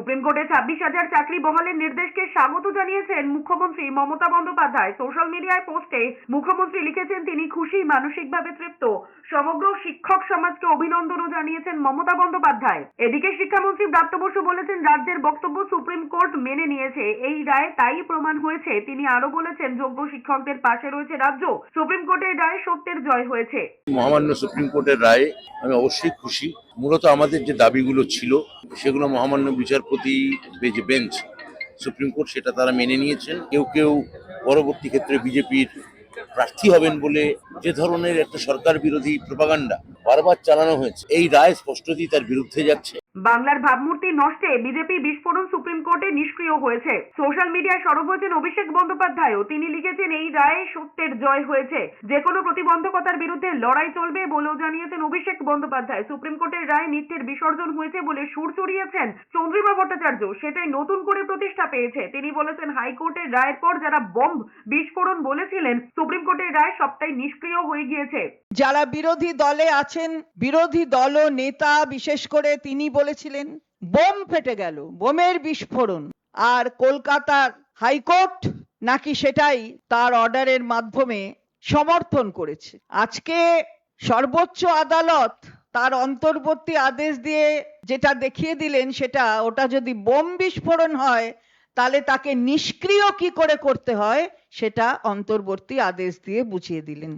Supreme কোর্টে 26,000 চাকরি বহালের নির্দেশকে স্বাগত জানিয়েছেন মুখ্যমন্ত্রী মমতা বন্দ্যোপাধ্যায়। সোশ্যাল মিডিয়ায় পোস্টে মুখ্যমন্ত্রী লিখেছেন তিনি খুশি, মানসিকভাবে তৃপ্ত। সমগ্র শিক্ষক সমাজকে অভিনন্দনও জানিয়েছেন মমতা বন্দ্যোপাধ্যায়। এদিকে শিক্ষামন্ত্রী ব্রাত্য বসু বলেছেন রাজ্যের বক্তব্য সুপ্রিম কোর্ট মেনে নিয়েছে, এই রায় তাই প্রমাণ হয়েছে। তিনি আরো বলেছেন যোগ্য শিক্ষকদের পাশে রয়েছে রাজ্য। সুপ্রিম কোর্টের রায়ে সত্যের জয় হয়েছে। মহামান্য সুপ্রিম কোর্টের রায়ে আমি অবশ্যই খুশি। মূলত আমাদের যে দাবিগুলো ছিল সেগুলো মহামান্য বিচারপতি যে বেঞ্চ সুপ্রিম কোর্ট সেটা তারা মেনে নিয়েছেন। কেউ কেউ পরবর্তী ক্ষেত্রে বিজেপির প্রার্থী হবেন বলে যে ধরনের একটা সরকার বিরোধী প্রপাগান্ডা বারবার চালানো হয়েছে, এই রায় স্পষ্টতই তার বিরুদ্ধে যাচ্ছে। বাংলার ভাবমূর্তি নষ্টে বিজেপি বিস্ফোরণ সুপ্রিম কোর্টে নিষ্ক্রিয় হয়েছে। সোশ্যাল মিডিয়ায় সরব হয়েছেন অভিষেক বন্দ্যোপাধ্যায়ও। তিনি লিখেছেন এই রায়ে সত্যের জয় হয়েছে, যে কোনো প্রতিবন্ধকতার বিরুদ্ধে লড়াই চলবে বলেও জানিয়েছেন অভিষেক বন্দ্যোপাধ্যায়। সুপ্রিম কোর্টের রায় মিথ্যের বিসর্জন হয়েছে বলে সুর চড়িয়েছেন চন্দ্রিমা ভট্টাচার্য, সেটাই নতুন করে প্রতিষ্ঠা পেয়েছে। তিনি বলেছেন হাইকোর্টের রায়ের পর যারা বম্ব বিস্ফোরণ বলেছিলেন সুপ্রিম কোর্টের রায় সবটাই নিষ্ক্রিয় হয়ে গিয়েছে। যারা বিরোধী দলে আছেন, বিরোধী দল নেতা বিশেষ করে তিনি বলেছিলেন বোম ফেটে গেল, বোমের বিস্ফোরণ, আর কলকাতার হাইকোর্ট নাকি সেটাই তার অর্ডারের মাধ্যমে সমর্থন করেছে। আজকে সর্বোচ্চ আদালত তার অন্তর্বর্তী আদেশ দিয়ে যেটা দেখিয়ে দিলেন, ওটা যদি বোম বিস্ফোরণ হয় তাহলে তাকে নিষ্ক্রিয় কি করে করতে হয় সেটা অন্তর্বর্তী আদেশ দিয়ে বুঝিয়ে দিলেন।